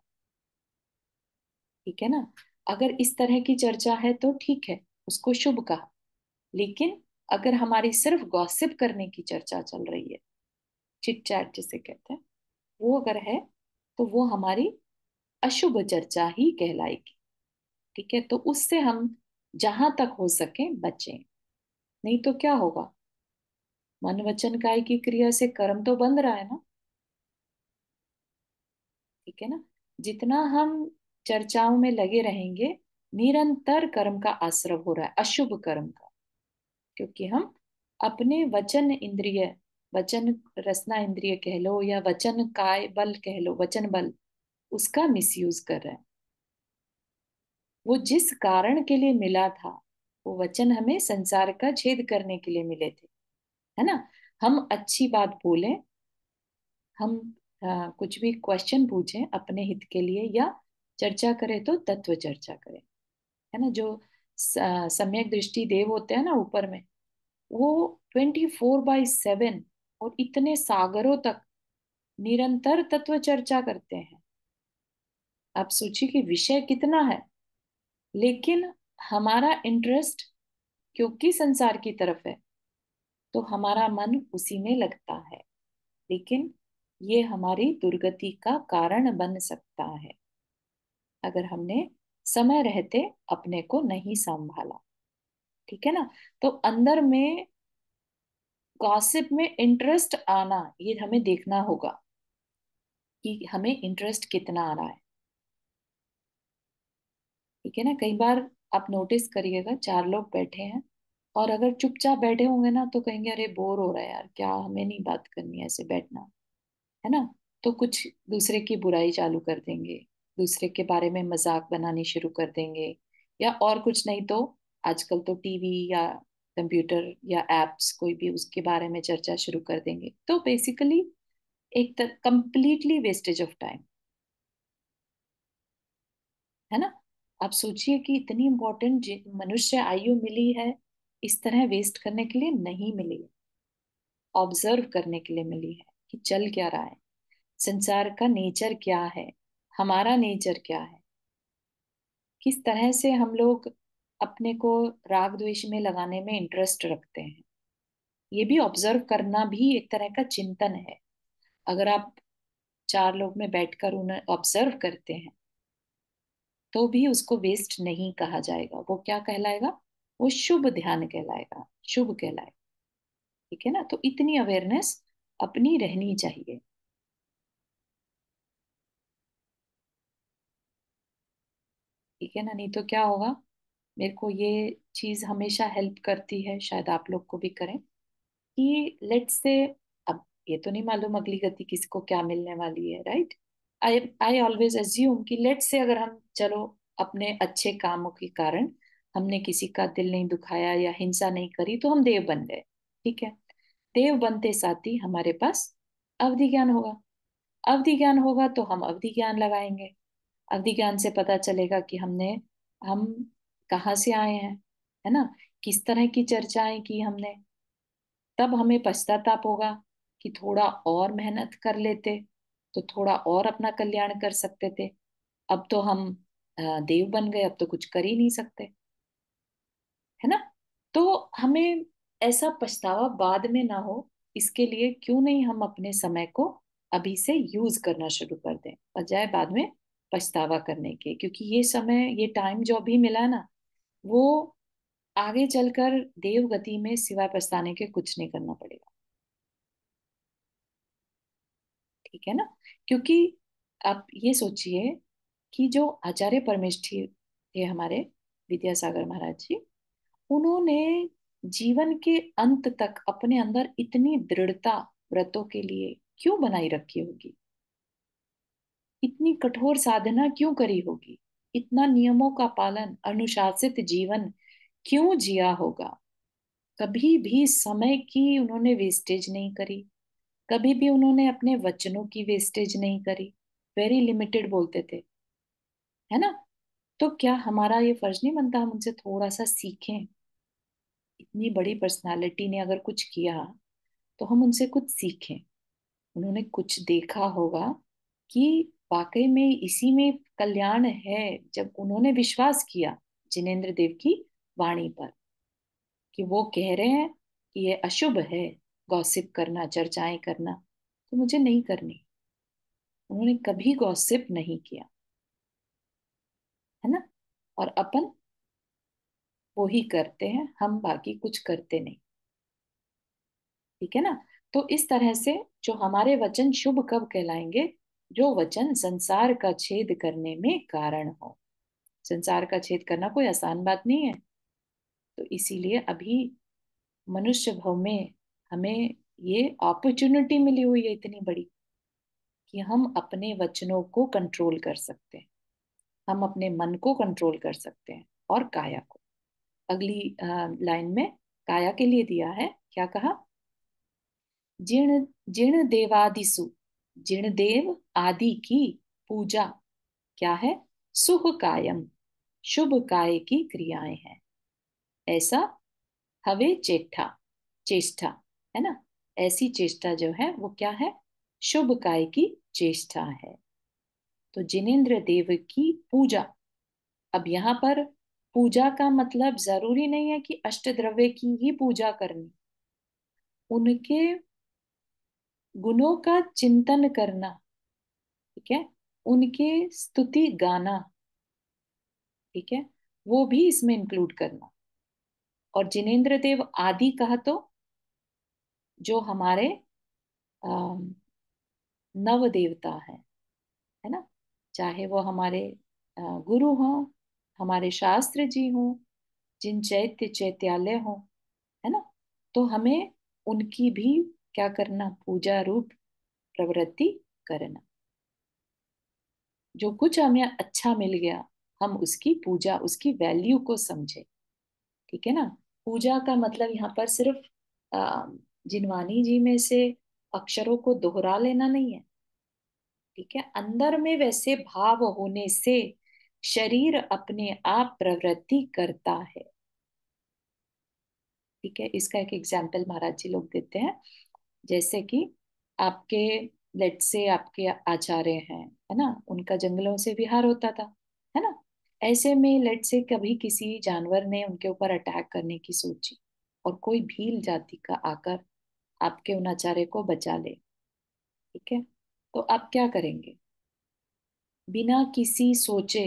ठीक है ना। अगर इस तरह की चर्चा है तो ठीक है, उसको शुभ कहा। लेकिन अगर हमारी सिर्फ गॉसिप करने की चर्चा चल रही है, चिट चैट जिसे कहते हैं, वो अगर है, तो वो हमारी अशुभ चर्चा ही कहलाएगी। ठीक है, तो उससे हम जहां तक हो सके बचें। नहीं तो क्या होगा? मन वचन काय की क्रिया से कर्म तो बंध रहा है ना। ठीक है ना। जितना हम चर्चाओं में लगे रहेंगे, निरंतर कर्म का आश्रव हो रहा है, अशुभ कर्म का। क्योंकि हम अपने वचन इंद्रिय, वचन रसना इंद्रिय कह लो, या वचन काय बल कह लो, वचन बल, उसका मिसयूज कर रहे हैं। वो जिस कारण के लिए मिला था, वो वचन हमें संसार का छेद करने के लिए मिले थे, है ना। हम अच्छी बात बोलें, हम कुछ भी क्वेश्चन पूछें अपने हित के लिए, या चर्चा करें तो तत्व चर्चा करें, है ना। जो सम्यक दृष्टि देव होते हैं ना ऊपर में, वो 24/7 और इतने सागरों तक निरंतर तत्व चर्चा करते हैं। आप सोचिए कि विषय कितना है, लेकिन हमारा इंटरेस्ट क्योंकि संसार की तरफ है, तो हमारा मन उसी में लगता है। लेकिन ये हमारी दुर्गति का कारण बन सकता है, अगर हमने समय रहते अपने को नहीं संभाला। ठीक है ना। तो अंदर में गॉसिप में इंटरेस्ट आना, ये हमें देखना होगा कि हमें इंटरेस्ट कितना आ रहा है। ठीक है ना। कई बार आप नोटिस करिएगा, चार लोग बैठे हैं, और अगर चुपचाप बैठे होंगे ना, तो कहेंगे अरे बोर हो रहा है यार, क्या हमें नहीं बात करनी है, ऐसे बैठना है ना। तो कुछ दूसरे की बुराई चालू कर देंगे, दूसरे के बारे में मजाक बनानी शुरू कर देंगे, या और कुछ नहीं तो आजकल तो टीवी या कंप्यूटर या एप्स कोई भी, उसके बारे में चर्चा शुरू कर देंगे। तो बेसिकली एक कंप्लीटली वेस्टेज ऑफ टाइम, है ना। आप सोचिए कि इतनी इंपॉर्टेंट मनुष्य आयु मिली है, इस तरह वेस्ट करने के लिए नहीं मिली है, ऑब्जर्व करने के लिए मिली है कि चल क्या रहा है, संसार का नेचर क्या है, हमारा नेचर क्या है, किस तरह से हम लोग अपने को राग द्वेष में लगाने में इंटरेस्ट रखते हैं। ये भी ऑब्जर्व करना भी एक तरह का चिंतन है। अगर आप चार लोग में बैठकर उन्हें ऑब्जर्व करते हैं, तो भी उसको वेस्ट नहीं कहा जाएगा। वो क्या कहलाएगा? वो शुभ ध्यान कहलाएगा, शुभ कहलाएगा। ठीक है ना। तो इतनी अवेयरनेस अपनी रहनी चाहिए। ठीक है ना। नहीं तो क्या होगा? मेरे को ये चीज हमेशा हेल्प करती है, शायद आप लोग को भी करें, कि लेट्स से, अब ये तो नहीं मालूम अगली गति किसको क्या मिलने वाली है, right. I I always assume कि लेट्स से अगर हम, चलो, अपने अच्छे कामों के कारण हमने किसी का दिल नहीं दुखाया या हिंसा नहीं करी, तो हम देव बन गए। ठीक है। देव बनते साथ ही हमारे पास अवधि ज्ञान होगा। अवधि ज्ञान होगा तो हम अवधि ज्ञान लगाएंगे। अवधि ज्ञान से पता चलेगा कि हम कहाँ से आए हैं, है ना, किस तरह की चर्चाएं की हमने। तब हमें पश्चाताप होगा कि थोड़ा और मेहनत कर लेते, तो थोड़ा और अपना कल्याण कर सकते थे। अब तो हम देव बन गए, अब तो कुछ कर ही नहीं सकते, है ना। तो हमें ऐसा पछतावा बाद में ना हो इसके लिए क्यों नहीं हम अपने समय को अभी से यूज करना शुरू कर दें, बजाय बाद में पछतावा करने के। क्योंकि ये समय, ये टाइम जो अभी मिला ना, वो आगे चलकर देव गति में सिवाय पछताने के कुछ नहीं करना पड़ेगा। ठीक है ना? क्योंकि आप ये सोचिए कि जो आचार्य परमेष्ठी थे हमारे, विद्यासागर महाराज जी, उन्होंने जीवन के अंत तक अपने अंदर इतनी दृढ़ता व्रतों के लिए क्यों बनाई रखी होगी? इतनी कठोर साधना क्यों करी होगी? इतना नियमों का पालन, अनुशासित जीवन क्यों जिया होगा? कभी भी समय की उन्होंने वेस्टेज नहीं करी, कभी भी उन्होंने अपने वचनों की वेस्टेज नहीं करी। वेरी लिमिटेड बोलते थे, है ना? तो क्या हमारा ये फर्ज नहीं बनता हम उनसे थोड़ा सा सीखें? इतनी बड़ी पर्सनालिटी ने अगर कुछ किया तो हम उनसे कुछ सीखें। उन्होंने कुछ देखा होगा कि वाकई में इसी में कल्याण है, जब उन्होंने विश्वास किया जिनेंद्र देव की वाणी पर कि वो कह रहे हैं कि ये अशुभ है, गॉसिप करना, चर्चाएं करना, तो मुझे नहीं करनी। उन्होंने कभी गॉसिप नहीं किया, है ना? और अपन वो ही करते हैं, हम बाकी कुछ करते नहीं। ठीक है ना? तो इस तरह से जो हमारे वचन शुभ कब कहलाएंगे? जो वचन संसार का छेद करने में कारण हो। संसार का छेद करना कोई आसान बात नहीं है। तो इसीलिए अभी मनुष्य भव में हमें ये अपॉर्चुनिटी मिली हुई है इतनी बड़ी कि हम अपने वचनों को कंट्रोल कर सकते हैं, हम अपने मन को कंट्रोल कर सकते हैं और काया को। अगली लाइन में काया के लिए दिया है, क्या कहा? जिण जिण देवादिसु, जिण देव आदि की पूजा क्या है? सुख कायम, शुभ काय की क्रियाएं हैं। ऐसा हवे चेष्टा, चेष्टा, है ना? ऐसी चेष्टा जो है वो क्या है? शुभ काय की चेष्टा है। तो जिनेंद्र देव की पूजा। अब यहाँ पर पूजा का मतलब जरूरी नहीं है कि अष्ट द्रव्य की ही पूजा करनी। उनके गुणों का चिंतन करना, ठीक है, उनके स्तुति गाना, ठीक है, वो भी इसमें इंक्लूड करना। और जिनेंद्र देव आदि कहा तो जो हमारे अम, नव देवता है ना? चाहे वो हमारे गुरु हों, हमारे शास्त्र जी हों, जिन चैत्य चैत्यालय हों, है ना? तो हमें उनकी भी क्या करना? पूजा रूप प्रवृत्ति करना। जो कुछ हमें अच्छा मिल गया, हम उसकी पूजा, उसकी वैल्यू को समझे। ठीक है ना? पूजा का मतलब यहाँ पर सिर्फ अ, जिनवानी जी में से अक्षरों को दोहरा लेना नहीं है। ठीक है, अंदर में वैसे भाव होने से शरीर अपने आप प्रवृत्ति करता है। ठीक है, इसका एक एग्जाम्पल महाराज जी लोग देते हैं। जैसे कि आपके, लेट से आपके आचार्य हैं, है ना, उनका जंगलों से विहार होता था, है ना? ऐसे में लेट से कभी किसी जानवर ने उनके ऊपर अटैक करने की सोची और कोई भील जाति का आकर आपके उन आचार्य को बचा ले। ठीक है, तो आप क्या करेंगे? बिना किसी सोचे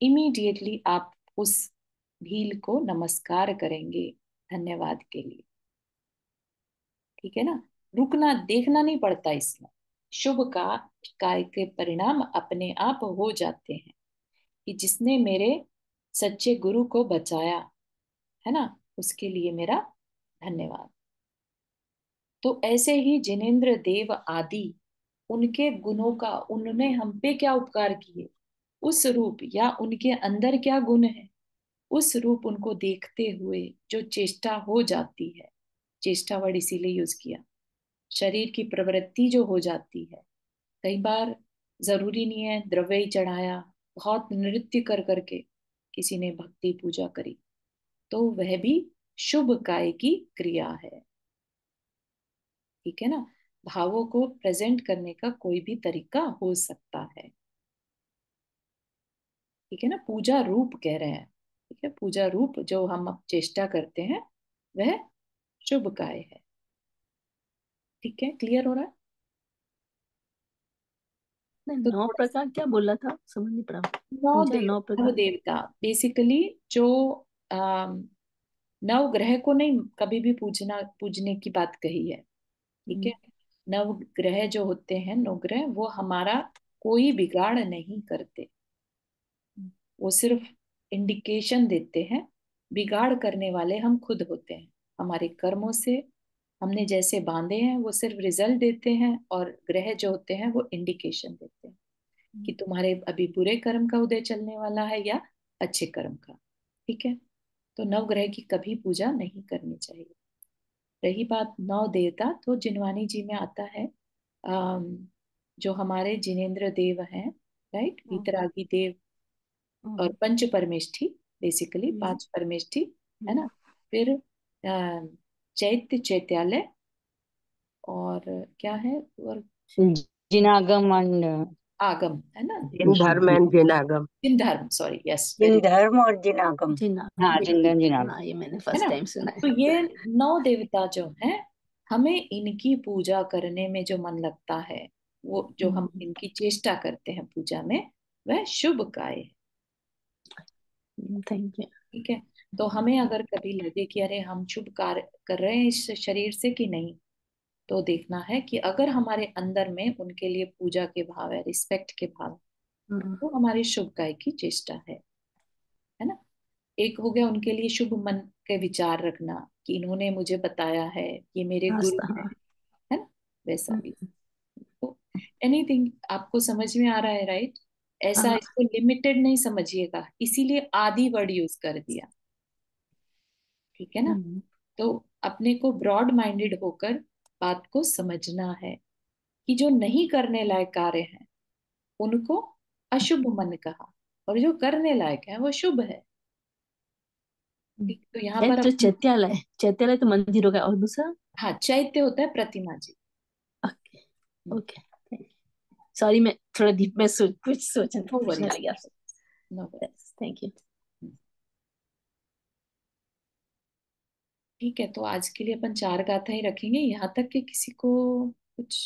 इमीडिएटली आप उस भील को नमस्कार करेंगे, धन्यवाद के लिए। ठीक है ना? रुकना देखना नहीं पड़ता इसमें। शुभ का काय के परिणाम अपने आप हो जाते हैं कि जिसने मेरे सच्चे गुरु को बचाया, है ना, उसके लिए मेरा धन्यवाद। तो ऐसे ही जिनेंद्र देव आदि, उनके गुणों का, उनने हम पे क्या उपकार किए, उस रूप या उनके अंदर क्या गुण है, उस रूप उनको देखते हुए जो चेष्टा हो जाती है, चेष्टा वर्ड इसीलिए यूज किया, शरीर की प्रवृत्ति जो हो जाती है। कई बार जरूरी नहीं है द्रव्य ही चढ़ाया, बहुत नृत्य कर करके किसी ने भक्ति पूजा करी, तो वह भी शुभ काय की क्रिया है। ठीक है ना? भावों को प्रेजेंट करने का कोई भी तरीका हो सकता है। ठीक है ना? पूजा रूप कह रहे हैं। ठीक है, पूजा रूप जो हम अब चेष्टा करते हैं वह शुभ काय है। ठीक है, क्लियर हो रहा है? नहीं, तो 9 प्रकार क्या बोला था, समझ नहीं पड़ा। नौ पूजा देव 9 प्रकार। देवता बेसिकली जो अम, नव ग्रह को नहीं कभी भी पूजने की बात कही है। ठीक है। हम्म, नव ग्रह जो होते हैं, नौ ग्रह, वो हमारा कोई बिगाड़ नहीं करते। वो सिर्फ इंडिकेशन देते हैं। बिगाड़ करने वाले हम खुद होते हैं, हमारे कर्मों से। हमने जैसे बांधे हैं वो सिर्फ रिजल्ट देते हैं, और ग्रह जो होते हैं वो इंडिकेशन देते हैं कि तुम्हारे अभी बुरे कर्म का उदय चलने वाला है या अच्छे कर्म का। ठीक है। तो नव ग्रह की कभी पूजा नहीं करनी चाहिए। रही बात नौ देवता, तो जिनवानी जी में आता है अम, जो हमारे जिनेंद्र देव हैं, राइट, हम्म, वीतरागी देव और हम्म, पंच परमेष्ठी, बेसिकली हम्म, 5 परमेष्ठी, है हम्म, ना। फिर चैत्य चैत्यालय, और क्या है, और जिनागम एंड आगम, है ना। जिन धर्म एंड जिन आगम। जिन धर्म, सॉरी, यस, जिन वेरी, धर्म और जिन आगम। जिना। हाँ, हाँ, जिंदन जिनागम। हाँ, ये मैंने है फर्स्ट ना। टाइम सुना तो है। ये 9 देवता जो हैं, हमें इनकी पूजा करने में जो मन लगता है, वो जो हम इनकी चेष्टा करते हैं पूजा में, वह शुभ काय है। Thank you. ठीक है। तो हमें अगर कभी लगे कि अरे हम शुभ कार्य कर रहे हैं इस शरीर से कि नहीं, तो देखना है कि अगर हमारे अंदर में उनके लिए पूजा के भाव है, रिस्पेक्ट के भाव, तो हमारी शुभ काय की चेष्टा है ना। एक हो गया उनके लिए शुभ मन के विचार रखना कि इन्होंने मुझे बताया है, ये मेरे गुरु आस्था, हैं, हाँ। है ना, वैसा भी। तो एनीथिंग आपको समझ में आ रहा है, राइट। ऐसा हाँ, इसको लिमिटेड नहीं समझिएगा, इसीलिए आदि वर्ड यूज कर दिया। ठीक है ना। तो अपने को ब्रॉड माइंडेड होकर बात को समझना है कि जो नहीं करने लायक कार्य हैं उनको अशुभ मन कहा, और जो करने लायक है वो शुभ है। ठीक, तो यहाँ पर चैत्र चैत्यालय, चैत्यालय तो मंदिर हो गया, और दूसरा? हाँ, चैत्य होता है Pratima ji. Okay, okay. Sorry, मैं थोड़ा डीप में कुछ सोचने नो पूछने वरीज, लगी आपसे। No worries. Thank you. ठीक है, तो आज के लिए अपन 4 गाथा ही रखेंगे, यहाँ तक कि किसी को कुछ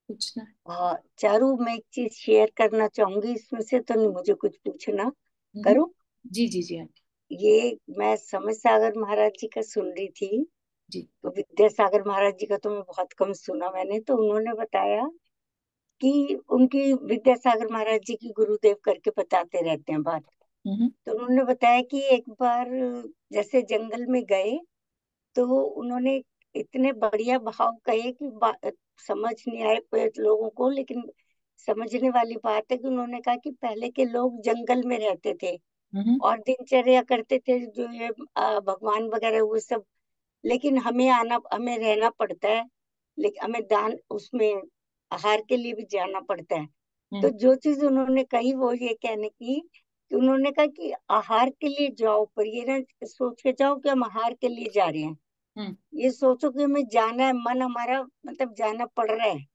पूछना है। हाँ चारू, मैं एक चीज शेयर करना चाहूंगी इसमें से, तो नहीं मुझे कुछ पूछना। हम्म, करूँ? जी जी जी आंटी। ये मैं समय सागर महाराज जी का सुन रही थी। जी। तो विद्यासागर महाराज जी का तो मैं बहुत कम सुना मैंने, तो उन्होंने बताया कि उनकी विद्यासागर महाराज जी की गुरुदेव करके बताते रहते हैं बात। हम्म तो उन्होंने बताया कि एक बार जैसे जंगल में गए, तो उन्होंने इतने बढ़िया भाव कहे कि समझ नहीं आए कोई लोगों को, लेकिन समझने वाली बात है कि उन्होंने कहा कि पहले के लोग जंगल में रहते थे हम्म और दिनचर्या करते थे, जो ये भगवान वगैरह वो सब। लेकिन हमें रहना पड़ता है, लेकिन हमें दान उसमें आहार के लिए भी जाना पड़ता है। तो हम्म जो चीज उन्होंने कही वो ये कहने की कि उन्होंने कहा कि आहार के लिए जाओ, पर ये ना सोच के जाओ कि हम आहार के लिए जा रहे हैं। हम्म ये सोचो कि हमें जाना है, मन हमारा मतलब जाना पड़ रहा है,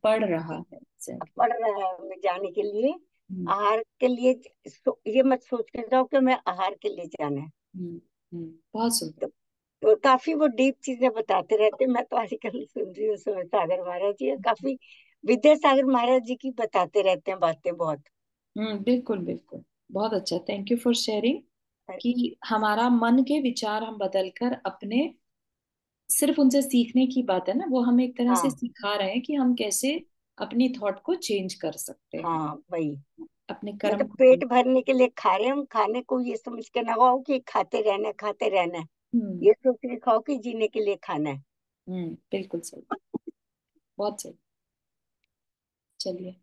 पढ़ रहा है, एग्जैक्टली। पड़ रहा है हमें जाने के लिए। हम्म आहार के लिए ये मत सोच के जाओ कि हमें आहार के लिए जाना है। बहुत सुंदर। तो काफी वो डीप चीजें बताते रहते हैं। मैं तो आजकल सुन रही हूँ सुमित सागर महाराज जी, काफी विद्यासागर महाराज जी की बताते रहते हैं बातें बहुत। बिल्कुल बिल्कुल। बहुत अच्छा, थैंक यू फॉर शेयरिंग। कि हमारा मन के विचार हम बदलकर अपने, सिर्फ उनसे सीखने की बात है ना, वो हमें एक तरह से हाँ, सिखा रहे हैं कि हम कैसे अपनी थॉट को चेंज कर सकते हैं, हाँ वही। अपने कर्म मतलब को। पेट भरने के लिए खा रहे हैं, हम खाने को ये समझ के ना खाओ कि खाते रहना है, खाते रहना है। हम्म ये सोच के खाओ कि जीने के लिए खाना है। बिल्कुल सही, बहुत सही। चलिए,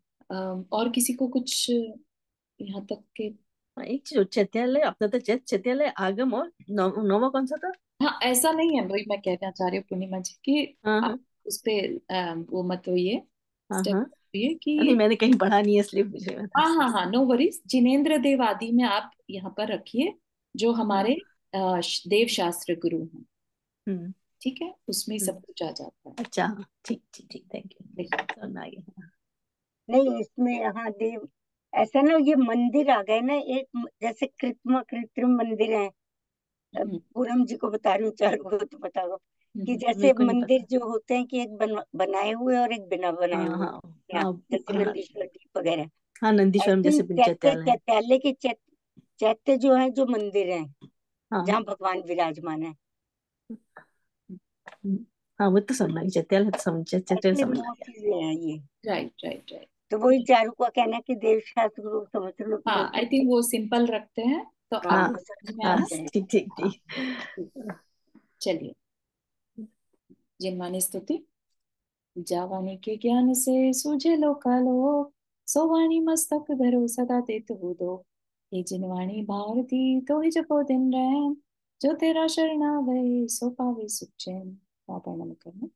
और किसी को कुछ यहाँ तक के। हाँ, एक चीज, चैत्यालय अपना तो चैत्यालय आगम, और नौवा कौन सा था? हाँ, ऐसा नहीं है, वही मैं कहना चाह रही हूँ पूर्णिमा जी की, हाँ, आप हाँ, उस पे वो मत होइए, हाँ, स्टेप हाँ। होइए नहीं, कि मैंने कहीं पढ़ा नहीं है इसलिए पूछ रही हाँ हूँ। हाँ हाँ, नो वरीज, जिनेंद्र देव आदि में आप यहाँ पर रखिए, जो हमारे हाँ। देव शास्त्र गुरु हैं। हम्म। ठीक है, उसमें ही सब हम्म। कुछ आ जाता है। अच्छा, हाँ, ठीक ठीक ठीक, थैंक यू, देखिए। समझ आ गया। नहीं, इसमें हाँ देव, ऐसा ना ये मंदिर आ गए ना एक जैसे कृत्रिम कृत्रिम मंदिर है। हम्म पूनम जी को बता रही हूँ, चारू को तो बताओ। कि मेरे जैसे को नहीं मंदिर पता। जो होते हैं कि एक बनाए हुए और एक बिना बनाए हाँ हुए, हाँ या हाँ जैसे हाँ। नंदीश्वर जी वगैरह, हाँ नंदीश्वरम ऐसे ही जैसे चैत्याल है। चैत्य के चैत्य जो है, जो मंदिर है हाँ जहाँ भगवान विराजमान है, हाँ वो तो समझ चैत्याल है तो समझ चैत्याल ऐसे समझ दो गया। चीजें हैं ये। Right right right. तो वही चारू का कहना है कि देव शास्त्र को समझ लो कि हाँ, आई बिल्कुल थिंक वो सिंपल रखते हैं तो हाँ आपको समझ में हाँ आना। ठीक ठीक हाँ, ठीक। ठीक। चलिए, जिनवानी स्तुति। जावानी के ज्ञान से सूझे लोकालोक, सोवाणी मस्तक धरो सदा तेत दो। ये जिनवाणी भारती तो ही जपो दिन रैन, जो तेरा शरणावै सो पावे सुख चैन। पापा नमः करना।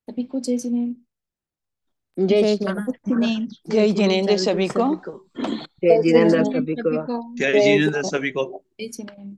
सभी को जय जिनेन्द्र। जय जय श्री राम। जिनेन्द्र। जय जिनेन्द्र जय सभी को। सभी को। जय जय जिनेन्द्र जिनेन्द्र सभी को। सभी को। जय जय जिनेन्द्र जिनेन्द्र। सभी को। जय जिनेन्द्र।